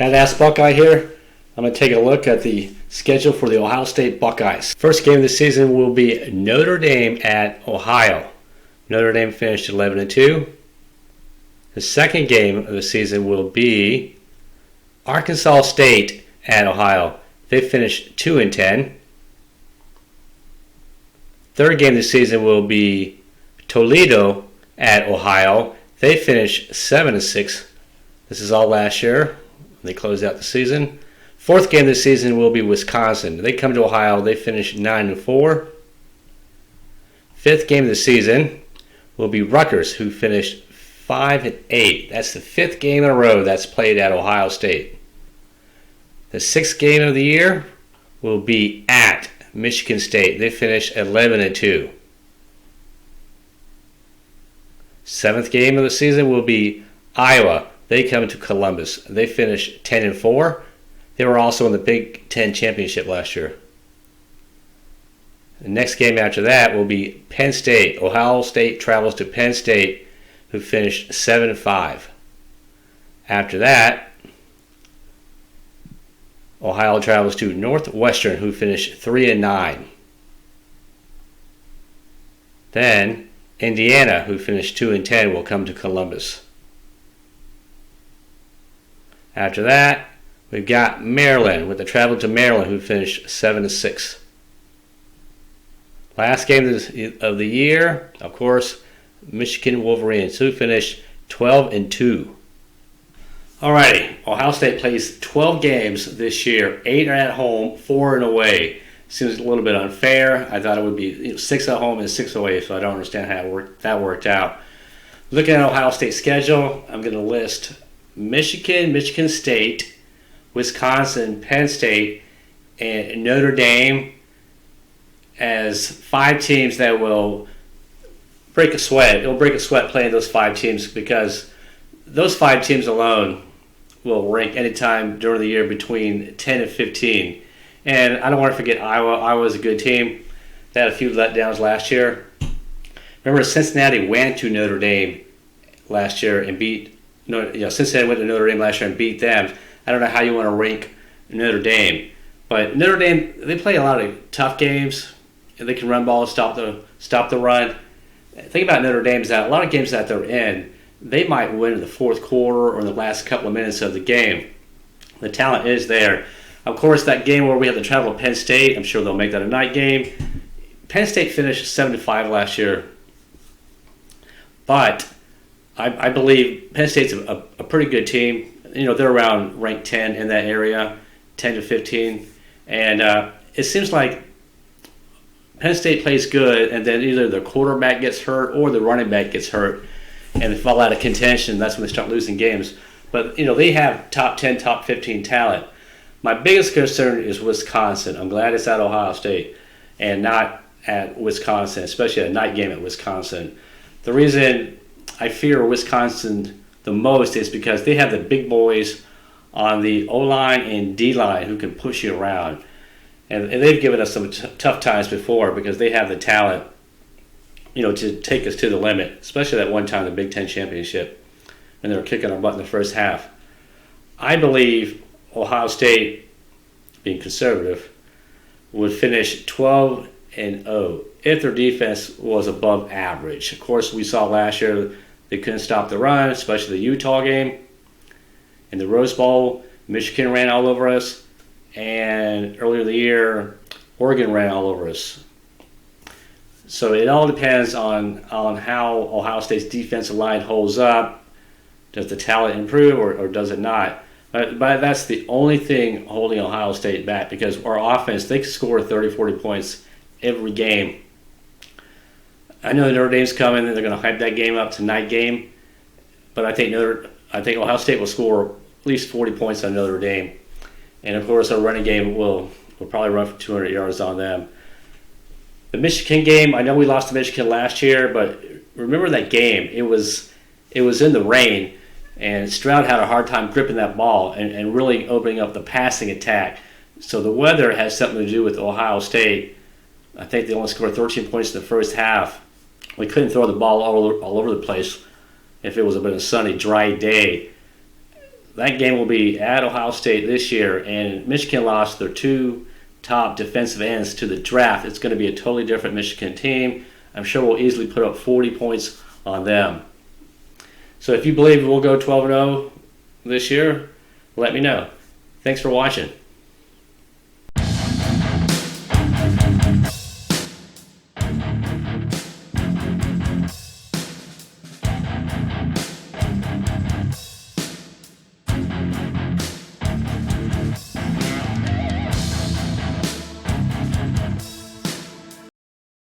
Badass Buckeye here. I'm going to take a look at the schedule for the Ohio State Buckeyes. First game of the season will be Notre Dame at Ohio. Notre Dame finished 11-2. The second game of the season will be Arkansas State at Ohio. They finished 2-10. Third game of the season will be Toledo at Ohio. They finished 7-6. This is all last year. They closed out the season. Fourth game of the season will be Wisconsin. They come to Ohio. They finish 9-4. Fifth game of the season will be Rutgers, who finished 5-8. That's the fifth game in a row that's played at Ohio State. The sixth game of the year will be at Michigan State. They finish 11-2. Seventh game of the season will be Iowa. They come to Columbus. They finish 10-4. They were also in the Big Ten Championship last year. The next game after that will be Penn State. Ohio State travels to Penn State, who finished 7-5. After that, Ohio travels to Northwestern, who finished 3-9. Then Indiana, who finished 2-10, will come to Columbus. After that, we've got Maryland, with the travel to Maryland, who finished 7-6. Last game of the year, of course, Michigan Wolverines, who finished 12-2. Alrighty, Ohio State plays 12 games this year. 8 are at home, 4 and away. Seems a little bit unfair. I thought it would be 6 at home and 6 away, so I don't understand how that worked out. Looking at Ohio State's schedule, I'm going to list Michigan, Michigan State, Wisconsin, Penn State, and Notre Dame as 5 teams that will break a sweat. It'll break a sweat playing those 5 teams because those 5 teams alone will rank anytime during the year between 10 and 15. And I don't want to forget Iowa. Iowa's a good team. They had a few letdowns last year. Remember, Cincinnati went to Notre Dame last year and beat. Cincinnati went to Notre Dame last year and beat them. I don't know how you want to rank Notre Dame, but Notre Dame, they play a lot of tough games. And they can run balls, stop the run. The thing about Notre Dame is that a lot of games that they're in, they might win in the fourth quarter or in the last couple of minutes of the game. The talent is there. Of course, that game where we have to travel to Penn State, I'm sure they'll make that a night game. Penn State finished 7-5 last year, but I believe Penn State's a pretty good team. They're around ranked 10 in that area, 10 to 15, and it seems like Penn State plays good, and then either the quarterback gets hurt or the running back gets hurt, and they fall out of contention. That's when they start losing games. But they have top 10, top 15 talent. My biggest concern is Wisconsin. I'm glad it's at Ohio State and not at Wisconsin, especially a night game at Wisconsin. The reason I fear Wisconsin the most is because they have the big boys on the O-line and D-line who can push you around. And they've given us some tough times before because they have the talent, to take us to the limit, especially that one time, the Big Ten Championship, when they were kicking our butt in the first half. I believe Ohio State, being conservative, would finish 12-0 if their defense was above average. Of course, we saw last year they couldn't stop the run, especially the Utah game. In the Rose Bowl, Michigan ran all over us. And earlier in the year, Oregon ran all over us. So it all depends on how Ohio State's defensive line holds up. Does the talent improve or does it not? But that's the only thing holding Ohio State back because our offense, they can score 30, 40 points every game. I know Notre Dame's coming and they're going to hype that game up to night game. But I think Ohio State will score at least 40 points on Notre Dame. And, of course, our running game will probably run for 200 yards on them. The Michigan game, I know we lost to Michigan last year, but remember that game. It was in the rain, and Stroud had a hard time gripping that ball and really opening up the passing attack. So the weather has something to do with Ohio State. I think they only scored 13 points in the first half. We couldn't throw the ball all over the place if it was a bit of a sunny, dry day. that game will be at Ohio State this year, and Michigan lost their two top defensive ends to the draft. It's going to be a totally different Michigan team. I'm sure we'll easily put up 40 points on them. So if you believe we'll go 12-0 this year, let me know. Thanks for watching.